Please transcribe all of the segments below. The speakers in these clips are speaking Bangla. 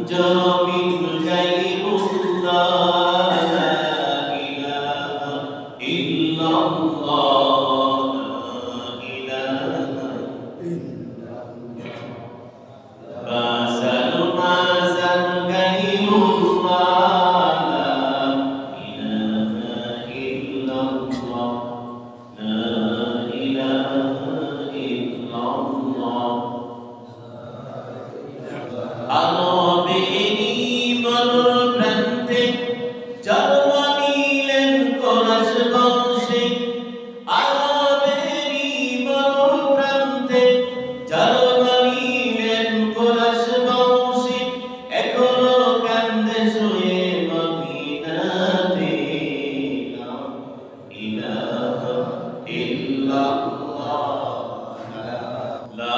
জামিন গায়রুল্লাহ লা ইলাহা ইল্লাল্লাহ লা ইলাহা মাযাল মাযাল গায়রুল্লাহ লা ইলাহা ইল্লাল্লাহ লা ইলাহা ইল্লাল্লাহ আরবেরি মরুর প্রান্তে জন্মানিলেন কোরআশ বংশে আরবেরি মরুর প্রান্তে জন্মানিলেন কোরআশ বংশে এখনো কান্দে শুয়ে মদিনাতে লা ইলাহা ইল্লাল্লাহ লা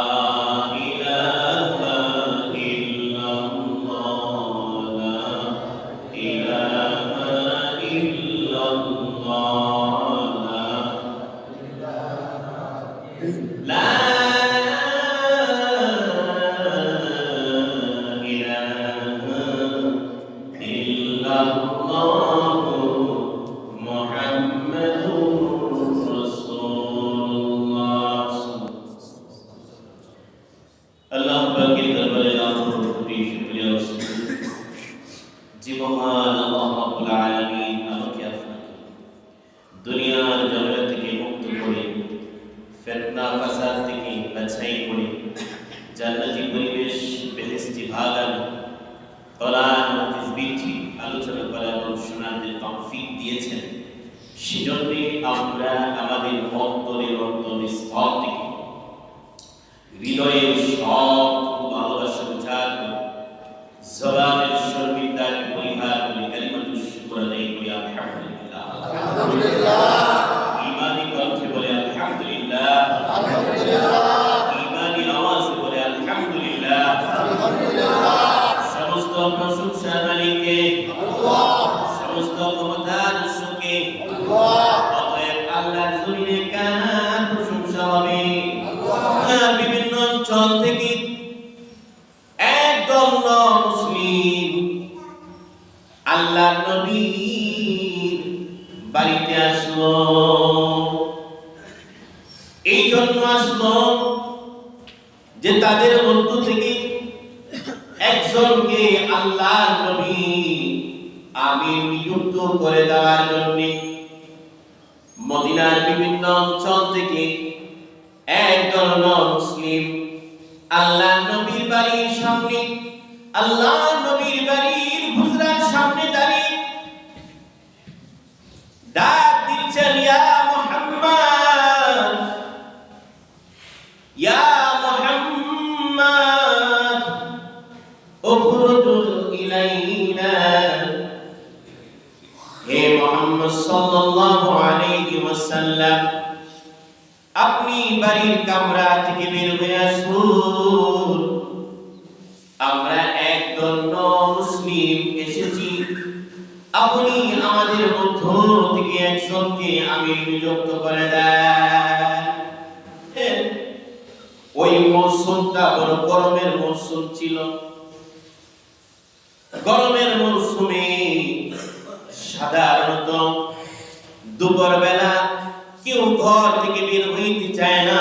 আল্লাহ পাকের দরবারে লাখো কোটি শুকরিয়া ও সুজুদ যে মহান আল্লাহ রাব্বুল আলামিন আমাকে আপনাকে দুনিয়ার ঝামেলা থেকে মুক্ত করে ফিতনা ফাসাদ থেকে বাঁচাই করে জান্নাতি পরিবেশ বেহেশতি বাগানে কোরআন হাদিস ভিত্তিক আলোচনা করার এবং শোনার তৌফিক দিয়েছেন সেজন্য আমরা আমাদের অন্তরের অন্তঃস্থল থেকে হৃদয়ের সব ভালোবাসা উজাড় করে জবানের শর্মিন্দাকে পরিহার করে কালিমাতুশ শুকর আদায় করি আলহামদুলিল্লাহ ঈমানি কণ্ঠে বলে আলহামদুলিল্লাহ ঈমানি আওয়াজে বলে আলহামদুলিল্লাহ সমস্ত প্রশংসা মালিককে আল্লাহ সমস্ত ক্ষমতার উৎসকে আল্লাহ অতএব আল্লাহর জমিনে কার প্রশংসা হবে বিভিন্ন অঞ্চল থেকে একদল মুসলিম আল্লাহর নবীর বাড়িতে আসলো এই জন্য আসলো যে তাদের মধ্য থেকে একজনকে আল্লাহর নবী আমির নিযুক্ত করে দেওয়ার জন্য মদিনার বিভিন্ন অঞ্চল থেকে একদল মুসলিম আল্লাহর নবীর বাড়ির সামনে আল্লাহর নবীর বাড়ির হুজরার সামনে দাঁড়িয়ে ডাক দিচ্ছেন ইয়া মুহাম্মদ ইয়া মুহাম্মদ উখরুজ ইলাইনা হে মুহাম্মদ সাল্লাল্লাহু আলাইহি ওয়াসাল্লাম আপনি বাড়ির কামরা থেকে বের হয়ে আসুন আমরা একদল মুসলিম এসেছি আপনি আমাদের মধ্য থেকে একজনকে আমির নিযুক্ত করে দেন ওই মৌসুমটা বড় গরমের মৌসুম ছিল গরমের মৌসুমে সাধারণত দুপুর বেলা কেউ ঘর থেকে বের হইতে চায় না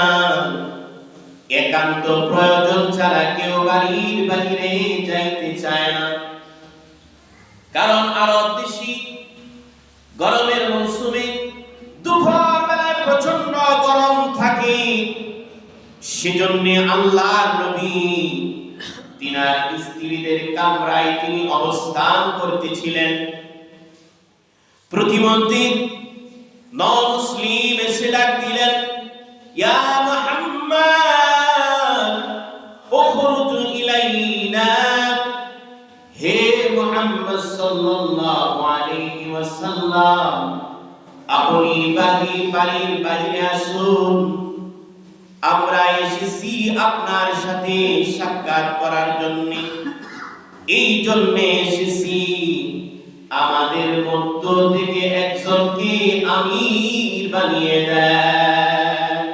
একান্ত প্রয়োজন ছাড়া কেউ বাড়ির বাইরে যাইতে চায় না কারণ আরো বেশি গরমের মৌসুমে দুপুর বেলায় প্রচন্ড গরম থাকে সেজন্য আল্লাহর নবী তিনার স্ত্রীদের কামরায় তিনি অবস্থান করতেছিলেন প্রতিমধ্যে মুসলিম এসে ডাক দিলেন ইয়া মুহাম্মদ উখরুজ ইলাইনা হে মুহাম্মদ সাল্লাল্লাহু আলাইহি ওয়াসাল্লাম আপনি বাড়ির বাইরে আসুন আমরা এসেছি আপনার সাথে সাক্ষাৎ করার জন্য এই জন্য এসেছি আমাদের মধ্য থেকে একজনকে আমির বানিয়ে দেন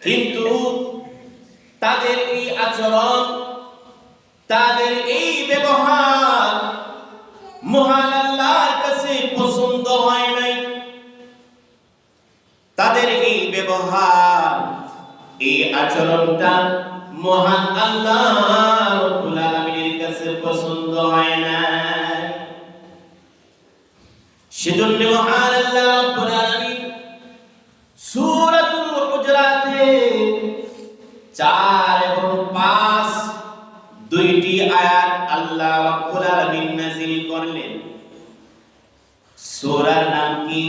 কিন্তু তাদের এই আচরণ তাদের এই ব্যবহার মহান আল্লাহর কাছে পছন্দ হয় নাই। তাদের এই ব্যবহার, এই আচরণটা মহান আল্লাহ রাব্বুল আলামিনের কাছে পছন্দ হয় না। সেজন্য মহান আল্লাহ রাব্বুল আলামিন সূরাতুল হুজরাতে 4 এবং 5 দুইটি আয়াত আল্লাহ রাব্বুল আলামিন নাযিল করলেন। সূরার নাম কি?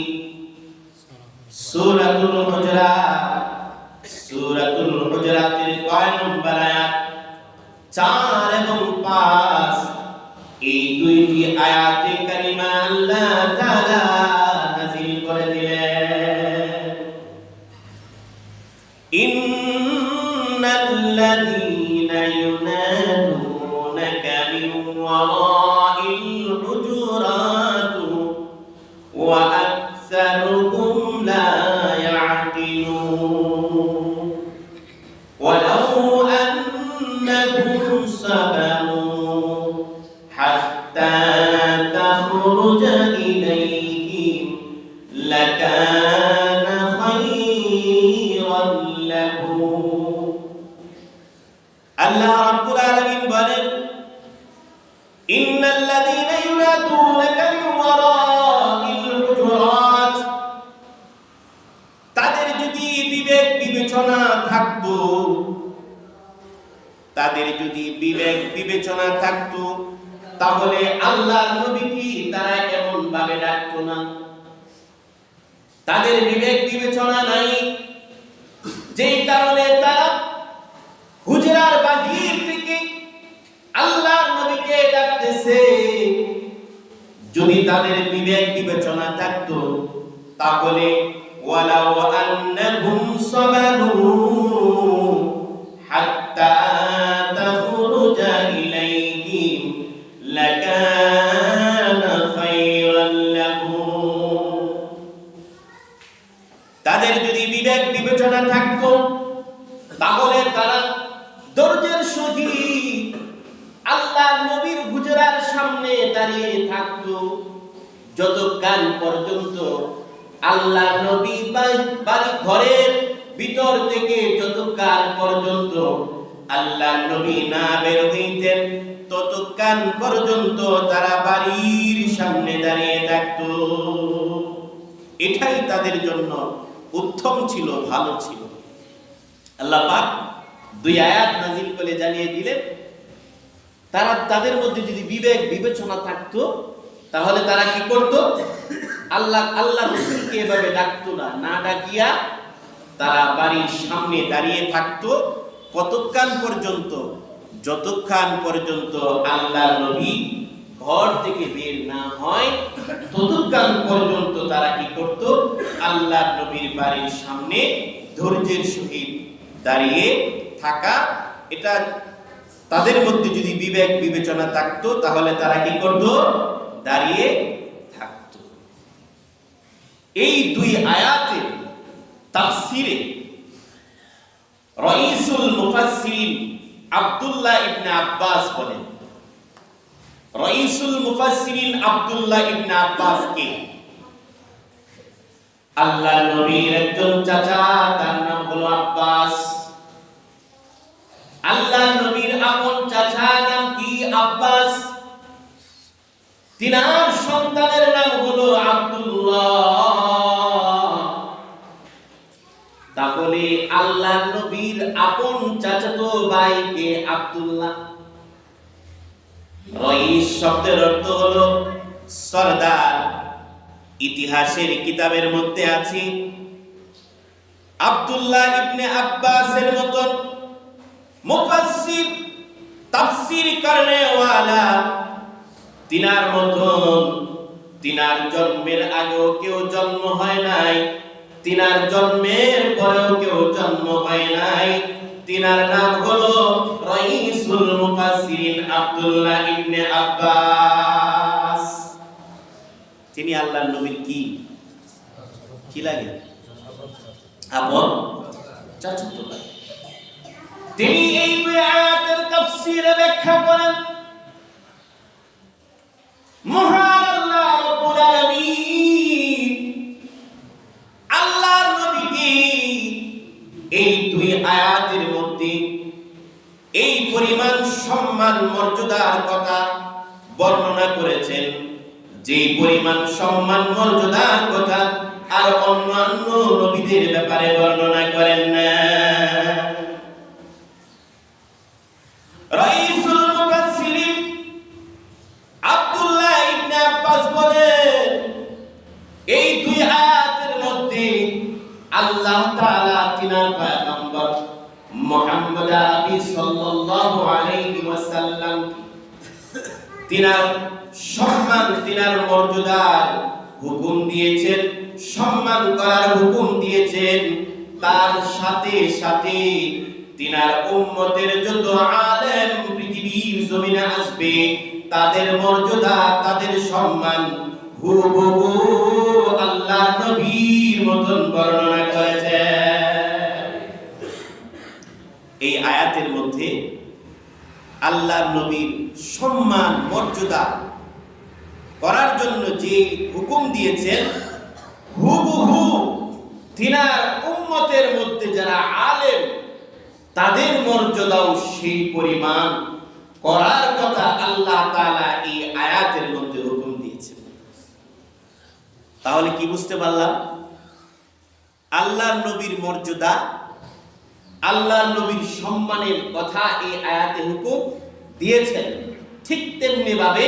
সূরাতুল হুজরাত। সূরাতুল হুজরাতের কয় নম্বর আয়াত? 4 এবং 5। এই দুইটি আয়াতে কারিমা আল্লাহ তাআলা নাযিল করে দিলেন। ইন্নাল্লাযীনা ইউনাদুনাকা মিন ওয়ারাইল হুজুরাত ওয়া আকসারুহুম লা ইয়াকিলুন ওয়ালাউ আন্নাহুম সাবারু হাত্তা তাখরুজা ইলাইহিম লাকানা খায়রান লাহুম। আল্লাহ রাব্বুল আলামিন বলেন, ইন্নাল্লাযীনা ইউনাদুনাকা মিন ওয়ারাইল হুজুরাত, তাদের যদি বিবেক বিবেচনা থাকতো, তাদের যদি বিবেক বিবেচনা থাকতো, তাহলে আল্লাহর নবীকে তারা এমন ভাবে ডাকতো না। তাদের বিবেক বিবেচনা নাই, যেই কারণে তারা হুজরার বাহির থেকে আল্লাহর নবীকে ডাকতেছে। যদি তাদের বিবেক বিবেচনা থাকতো, তাহলে ওয়ালাউ আন্নাহুম সাবারু হাত্তা তাখরুজা ইলাইহিম লাকানা খায়রান লাহুম। তাদের যদি বিবেক বিবেচনা থাকতো, তাহলে তারা ধৈর্যের সহিত আল্লাহর নবীর হুজরার সামনে দাঁড়িয়ে থাকতো, যতক্ষণ পর্যন্ত আল্লাহর নবী বাড়ি ঘরের ভিতর থেকে যতক্ষণ পর্যন্ত আল্লাহর নবী না বের হইতেন, ততক্ষণ পর্যন্ত তারা বাড়ির সামনে দাঁড়িয়ে থাকতো। এটাই তাদের জন্য উত্তম ছিল, ভালো ছিল। আল্লাহ পাক দুই আয়াত নাযিল করে জানিয়ে দিলেন, তারা তাদের মধ্যে যদি বিবেক বিবেচনা থাকতো, তাহলে তারা কি করত? আল্লাহ রাসূলকে এভাবে ডাকতো না, না ডাকিয়া তারা বাড়ির সামনে দাঁড়িয়ে থাকতো। কতক্ষণ পর্যন্ত? যতক্ষণ পর্যন্ত আল্লাহর নবী ঘর থেকে বের না হয়, ততক্ষণ পর্যন্ত তারা কি করত? আল্লাহর নবীর বাড়ির সামনে ধৈর্যের সহিত দাঁড়িয়ে থাকা। এটা তাদের মধ্যে যদি বিবেক বিবেচনা থাকতো, তাহলে তারা কি করত? দাঁড়িয়ে থাকতো। এই দুই আয়াতের তাফসিরে রাইসুল মুফাসসিরিন আব্দুল্লাহ ইবনে আব্বাস বলেন, রাইসুল মুফাসসিরিন আব্দুল্লাহ ইবনে আব্বাস কে? আল্লাহর নবীর একজন চাচা, তার নাম হলো আব্বাস। আল্লাহর নবীর আপন চাচা নাম কি? আব্বাস। তিনার সন্তানের নাম হলো আব্দুল্লাহ। তাহলে আল্লাহর নবীর আপন চাচাতো ভাই কে? আব্দুল্লাহ। রাইস শব্দের অর্থ হলো সরদার। ইতিহাসের কিতাবের মধ্যে আছে আব্দুল্লাহ ইবনে আব্বাসের মতন মুফাসসির, তাফসীর করনে ওয়ালা, তিনার মতন, তিনার জন্মের আগেও কেউ জন্ম হয় নাই, তিনার জন্মের পরেও কেউ জন্ম হয় নাই। তিনার নাম হলো রাইসুল মুফাসসিরিন আব্দুল্লাহ ইবনে আব্বাস। তিনি আল্লাহর নবীর কি লাগে? আপন চাচাতো ভাই। তিনি এই দুই আয়াতের তাফসীর তাফসীরে ব্যাখ্যা করেন মহান আল্লাহ রাব্বুল আলামিন আল্লাহর নবীকে এই দুই আয়াতের মধ্যে এই পরিমাণ সম্মান মর্যাদার কথা বর্ণনা করেছেন, যে পরিমাণ সম্মান মর্যাদার কথা আর অন্যান্য নবীদের ব্যাপারে বর্ণনা করেন না। রাইসুল মুফাসসিরিন আব্দুল্লাহ ইবনে আব্বাস বলেন, এই দুই আয়াতের মধ্যে আল্লাহ তাআলা তিনার পয়গম্বর মুহাম্মদ আরবি সাল্লাল্লাহু আলাইহি ওয়াসাল্লাম তিনার সম্মান, তিনার মর্যাদার হুকুম দিয়েছেন, সম্মান করার হুকুম দিয়েছেন। তার সাথে সাথে তিনার উম্মতের যত আলেম পৃথিবীর জমিনে আসবে তাদের মর্যাদা, তাদের সম্মান হুবহু আল্লাহর নবীর মতন বর্ণনা করেছেন। এই আয়াতের মধ্যে আল্লাহর নবীর সম্মান মর্যাদা করার জন্য যে হুকুম দিয়েছেন, হুবহু তিনার উম্মতের মধ্যে যারা আলেম তাদের মর্যাদাও সেই পরিমাণ করার কথা আল্লাহ তাআলা এই আয়াতের মধ্যে হুকুম দিয়েছেন। তাহলে কি বুঝতে পারলাম? আল্লাহর নবীর মর্যাদা, আল্লাহর নবীর সম্মানের কথা এই আয়াতে হুকুম দিয়েছেন। ঠিক তেমনি ভাবে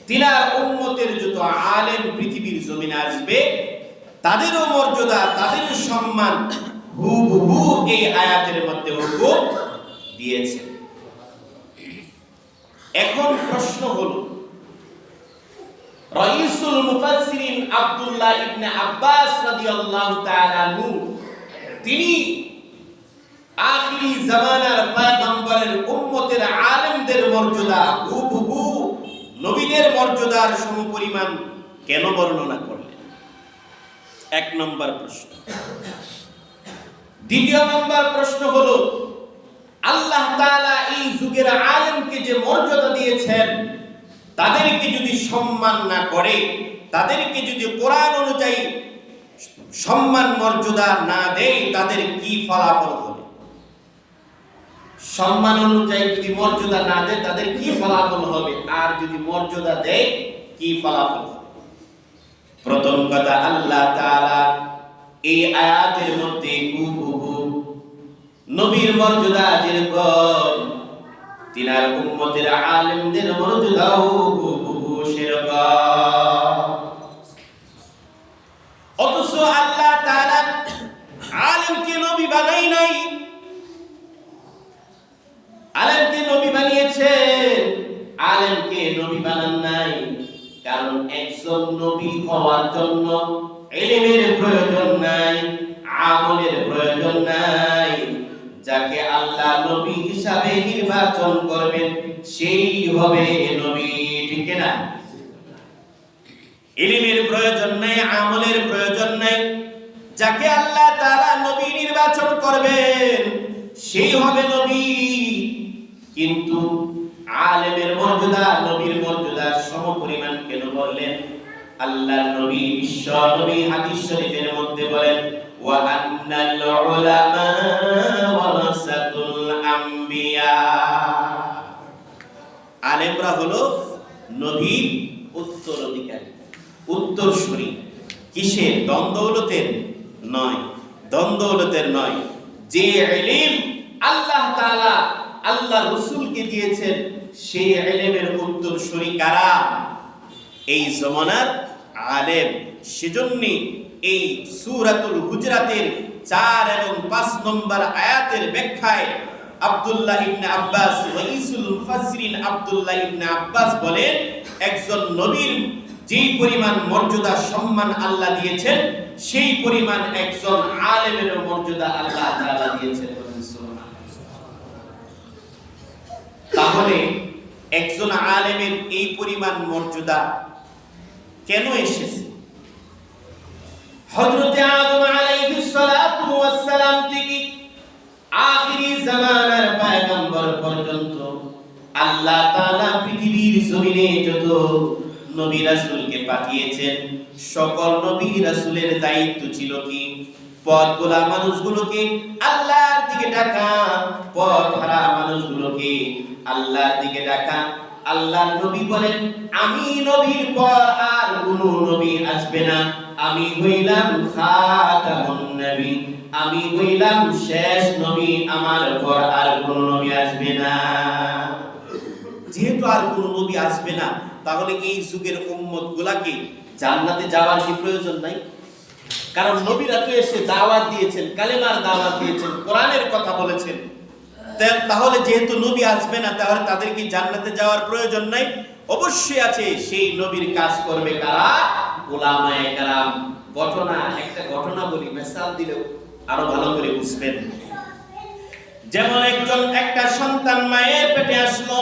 তিনার উম্মতের যত আলেম পৃথিবীর জমিনে আসবে তাদেরও মর্যাদা, তাদেরও সম্মান হুবহু এই আয়াতের মধ্যে হুকুম দিয়েছেন। এখন প্রশ্ন হলো, রাইসুল মুফাসসিরিন আব্দুল্লাহ ইবনে আব্বাস রাদিয়াল্লাহু তাআলা আনহু তিনি আখিরি জামানার পয়গম্বরের উম্মতের আলেমদের মর্যাদা হুবহু নবীদের মর্যাদার সমপরিমাণ কেন বর্ণনা করলেন? এক নম্বর প্রশ্ন। দ্বিতীয় নম্বর প্রশ্ন হলো, আল্লাহ তাআলা এই যুগের আলেমকে যে মর্যাদা দিয়েছেন তাদেরকে যদি সম্মান না করে, তাদেরকে যদি কোরআন অনুযায়ী সম্মান মর্যাদা না দেয় তাদের কি ফলাফল হবে? সম্মান অনুযায়ী যদি মর্যাদা না দেয় তাদের কি ফলাফল হবে, আর যদি মর্যাদা দেয় কি ফলাফল হবে? প্রথম কথা, আল্লাহ তাআলা এই আয়াতের মধ্যে হুবহু নবীর মর্যাদা যেরকম তিনার উম্মতের আলেমদের মর্যাদাও হুবহু সেরকম। অথচ আল্লাহ তাআলা আলেমকে নবী বানাই নাই, আলেমকে নবী বানিয়েছেন, আলেমকে নবী বানান নাই। কারণ একজন নবী হওয়ার জন্য ইলমের প্রয়োজন নাই, আমলের প্রয়োজন নাই। যাকে আল্লাহ নবী হিসাবে নির্বাচন করবেন সেই হবে নবী, ঠিক না? ইলমের প্রয়োজন নাই, আমলের প্রয়োজন নাই। যাকে আল্লাহ তাআলা নবী নির্বাচন করবেন সেই হবে নবী। কিন্তু আলেমের মর্যাদা নবীর মর্যাদার সমপরিমাণ কেন বললেন? আল্লাহর নবী, বিশ্ব নবী হাদিস শরীফের মধ্যে বলেন, ওয়া আন্নাল উলামা ওয়ারাসাতুল আম্বিয়া। আলেমরা হলো নবীর উত্তরাধিকারী, উত্তরসূরি। কিসের? দন-দৌলতের নয়, দন-দৌলতের নয়। যে ইলম আল্লাহ তাআলা আল্লাহ রাসূলকে দিয়েছেন সেই ইলমের উত্তরসূরি কারা? এই জমানার আলেম। সেজন্য এই সূরাতুল হুজরাতের 4 এবং 5 নম্বর আয়াতের ব্যাখ্যায় আব্দুল্লাহ ইবনে আব্বাস, রাইসুল মুফাসসিরিন আব্দুল্লাহ ইবনে আব্বাস বলেন, একজন নবীর যেই পরিমাণ মর্যাদা সম্মান আল্লাহ দিয়েছেন সেই পরিমাণ একজন আলেমের মর্যাদা আল্লাহ তাআলা দিয়েছেন। তাহলে একজন আলেমের এই পরিমাণ মর্যাদা কেন এসেছে? হযরত আদম আলাইহিস সালাতু ওয়াস সালাম থেকে আখিরি জামানার পয়গম্বর পর্যন্ত আল্লাহ তাআলা পৃথিবীর জমিনে যত নবী রাসূলকে পাঠিয়েছেন, সকল নবী রাসূলের দায়িত্ব ছিল কি? পথভোলা মানুষগুলোকে আল্লাহর দিকে ডাকা, পথহারা মানুষগুলোকে আল্লাহর দিকে ডাকা। আল্লাহর নবী বলেন, আমি নবীর পর আর কোন নবী আসবে না, আমি হইলাম খাতামুন নবী, আমি হইলাম শেষ নবী, আমার পর আর কোন নবী আসবে না। যেহেতু আর কোন নবী আসবে না, তাহলে এই যুগের উম্মতগুলোকে জান্নাতে যাওয়ার কি প্রয়োজন নাই? কারণ নবীরা তো এসে দাওয়াত দিয়েছেন, কালেমার দাওয়াত দিয়েছেন, কোরআনের কথা বলেছেন। তাহলে যেহেতু নবী আসবে না, তাহলে তাদের কি জান্নাতে যাওয়ার প্রয়োজন নাই? অবশ্যই আছে। সেই নবীর কাজ করবে কারা? উলামায়ে কেরাম। একটা ঘটনা বলি, মিসাল দিলেও আরো ভালো করে বুঝবেন। যেমন একটা সন্তান মায়ের পেটে আসলো,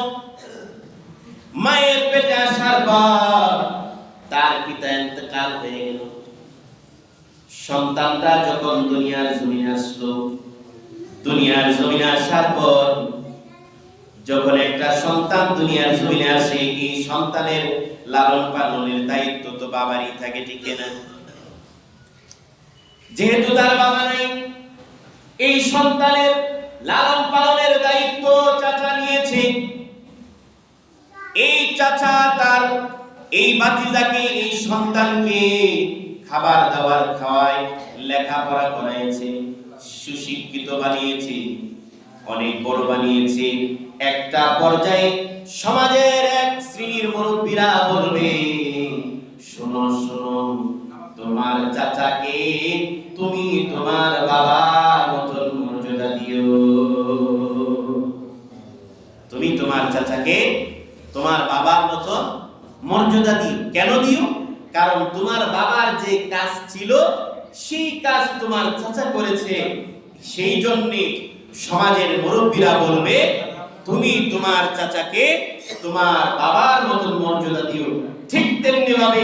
মায়ের পেটে আসার পর তার পিতা ইন্তেকাল হয়ে গেল। সন্তানটা যখন দুনিয়ার জমিনে আসলো, দুনিয়ার জমিনে আসার পর যখন একটা সন্তান দুনিয়ার জমিনে আসে, এই সন্তানের লালন পালনের দায়িত্ব তো বাবারই থাকে, ঠিক না? যেহেতু তার বাবা নাই, এই সন্তানের লালন পালনের দায়িত্ব চাচা নিয়েছে। এই চাচা তার এই ভাতিজাকে, এই সন্তানকে খাবার দাবার খাওয়ায়, লেখাপড়া করাইছে, সুশিক্ষিত বানিয়েছে, অনেক বড় বানিয়েছে। একটা পর্যায়ে সমাজের এক শ্রেণীর মুরব্বীরা বলবে, শোনো শোনো, তোমার চাচাকে তুমি তোমার বাবার মতন মর্যাদা দিও। তুমি তোমার চাচাকে তোমার বাবার মতন মর্যাদা দিও। কেন দিও? কারণ তোমার বাবার যে কাজ ছিল, সেই কাজ তোমার চাচা করেছে। সেই জন্য সমাজের মুরব্বীরা বলবে, তুমি তোমার চাচাকে তোমার বাবার মতন মর্যাদা দিও। ঠিক তেমনি ভাবে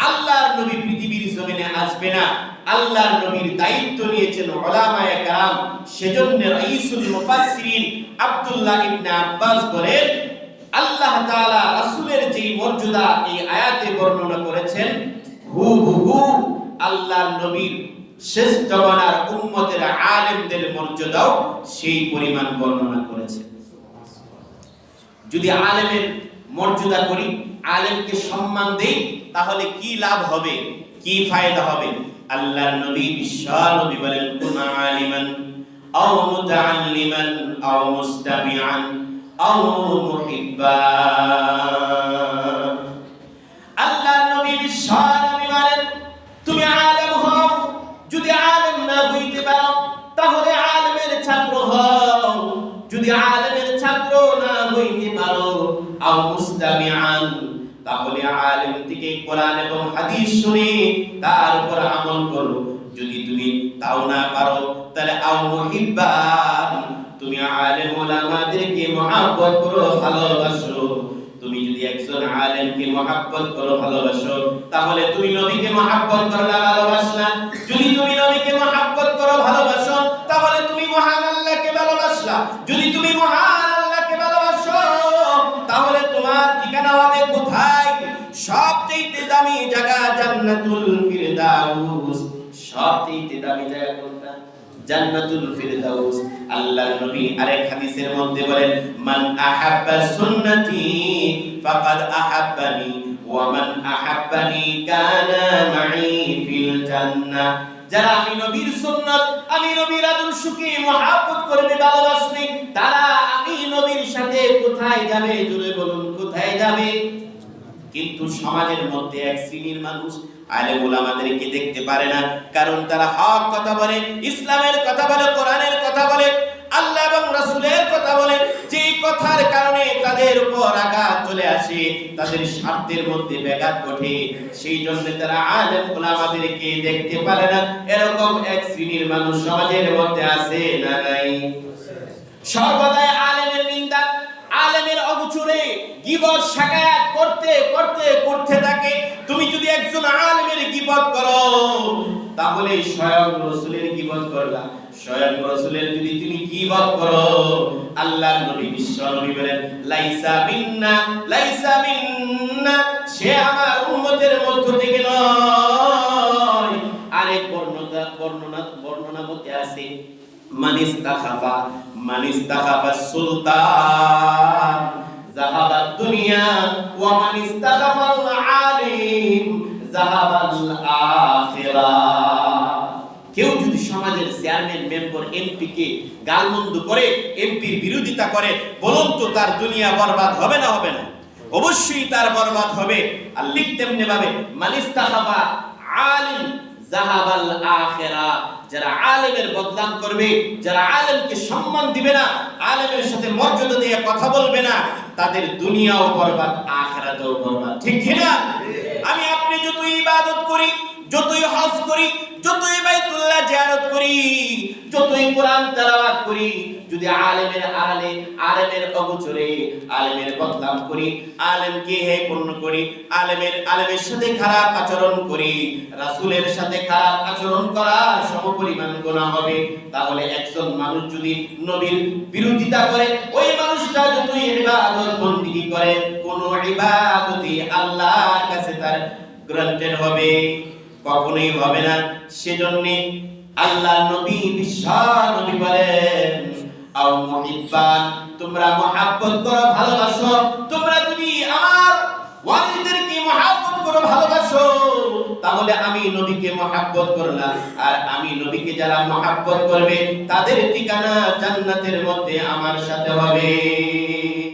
আল্লাহর নবী পৃথিবীর জমিনে আসবে না, আল্লাহর নবীর দায়িত্ব নিয়েছেন উলামায়ে কেরাম। সেজন্য রাইসুল মুফাসসিরিন আব্দুল্লাহ ইবনে আব্বাস বলেন, আল্লাহ তাআলা রাসূলের যে মর্যাদা এই আয়াতে বর্ণনা করেছেন, হুবহু আল্লাহর নবীর শেষ জামানার উম্মতের আলেমদের মর্যাদাও সেই পরিমাণ বর্ণনা করেছেন। যদি আলেমের মর্যাদা করি, আলেমকে সম্মান দেই, তাহলে কি লাভ হবে, কি ফায়দা হবে? আল্লাহর নবী বিশ্ব নবী বলেন, কুন আলিমান আও মুতাআল্লিমান আও মুস্তামিআন আও মুহিব্বা। আল্লাহর নবী বিশ্ব নবী বলেন, তুমি আলেম হও, যদি আলেম না হইতে পারো তাহলে আলেমের ছাত্র হও, যদি আলেমের ছাত্র না হইতে পারো আও মুস্তামিআন, তাহলে আলেম থেকে কোরআন এবং হাদিস শুনে তার উপর আমল করো। যদি তুমি তাও না পারো, তাহলে আও মুহিব্বান, তুমি আলেম ওলামাদেরকে মহব্বত করো, ভালোবাসো। তুমি যদি একজন আলেমকে মহব্বত করো, ভালোবাসো, তাহলে তুমি নবীকে মহব্বত করলা, ভালোবাসলা। যদি তুমি নবীকে মহব্বত করো, ভালোবাসো, তাহলে তুমি মহান আল্লাহকে ভালোবাসলা। যদি তুমি মহান আল্লাহকে ভালোবাসো, তাহলে তোমার ঠিকানা হবে কোথায়? সবচেয়ে দামি জায়গা জান্নাতুল ফিরদাউস। সবচেয়ে দামি জায়গা কোনটা? জান্নাতুল ফিরদাউস। আল্লাহর নবী আরেক হাদিসের মধ্যে বলেন, মান আহাব্বা সুন্নতি ফাকাদ আহাব্বানি ওয়া মান আহাব্বানি কানা মাই ফিল জান্নাহ। যারা আমি নবীর সুন্নাত, আমি নবীর আদর্শকে মহব্বত করবে, ভালোবাসবে, তারা আমি নবীর সাথে কোথায় যাবে? জোরে বলুন, কোথায় যাবে? কিন্তু সমাজের মধ্যে এক শ্রেণীর মানুষ আলেম ওলামাদেরকে দেখতে পারে না, কারণ তারা হক কথা বলে, ইসলামের কথা বলে, কোরআনের কথা বলে, আল্লাহ এবং রাসূলের কথা বলে, যেই কথার কারণে তাদের উপর আঘাত চলে আসে, তাদের স্বার্থের মধ্যে ব্যাঘাত ঘটে। সেই জন্য তারা আলেম ওলামাদেরকে দেখতে পারে না। এরকম এক শ্রেণীর মানুষ সমাজের মধ্যে আছে না নাই? সর্বদাই আলেমের নিন্দা, আলেমের অগোচরে গীবত শাকায়াত করতে থাকে। তুমি যদি একজন আলেমের গীবত করো, তাহলে স্বয়ং রাসূলের গীবত করলা, স্বয়ং রাসূলের যদি তুমি গীবত করো, আল্লাহর নবী বিশ্ব নবী বলেন লাইসা মিন্না, সে আমার উম্মতের মধ্য থেকে নয়। আরেক বর্ণনা মধ্যে আছে মানিস্তাখাফা সুলতান যাহাবাদ দুনিয়া ওয়া মানিস্তাখাফাল আলিম যাহাবাল আখিরাহ। কেউ যদি সমাজের চেয়ারম্যান, মেম্বার, এমপি কে গালমন্দ করে, এমপির বিরোধিতা করে, বলুন তো তার দুনিয়া বরবাদ হবে না হবে না? অবশ্যই তার বরবাদ হবে। আর লিখতে এমনি ভাবে মানিস্তাখাফা আলিম যাহাবাল আখিরাহ, যারা আলেমের বদনাম করবে, যারা আলেমকে সম্মান দিবে না, আলেমের সাথে মর্যাদা দিয়ে কথা বলবে না, তাদের দুনিয়াও বরবাদ, আখিরাতও বরবাদ। ঠিক কি না? আমি আপনি যতই ইবাদত করি, যতই হজ করি, যতই বাইতুল্লাহ জিয়ারত করি, যতই কোরআন তেলাওয়াত করি, যদি আলেমের অগোচরে আলেমের বদনাম করি, আলেমকে হেয়পূর্ণ করি, আলেমের সাথে খারাপ আচরণ করি, রাসূলের সাথে খারাপ আচরণ করা সমপরিমাণ গুনাহ হবে। তাহলে একজন মানুষ যদি নবীর বিরোধিতা করে, ওই মানুষটা যতই ইবাদত বন্দেগী করে, কোন ইবাদতই আল্লাহর কাছে তার গ্রান্টেড হবে? কখনোই হবে না। সেজন্য আল্লাহ নবী বিশ্ব নবী বলেন আও মুহিব্বান, তোমরা মহব্বত করো, ভালোবাসো। তোমরা যদি আমার ওয়ালিদেরকে মহব্বত করো, ভালোবাসো, তাহলে আমি নবীকে মহব্বত করলাম। আর আমি নবীকে যারা মহব্বত করবে, তাদের ঠিকানা জান্নাতের মধ্যে আমার সাথে হবে।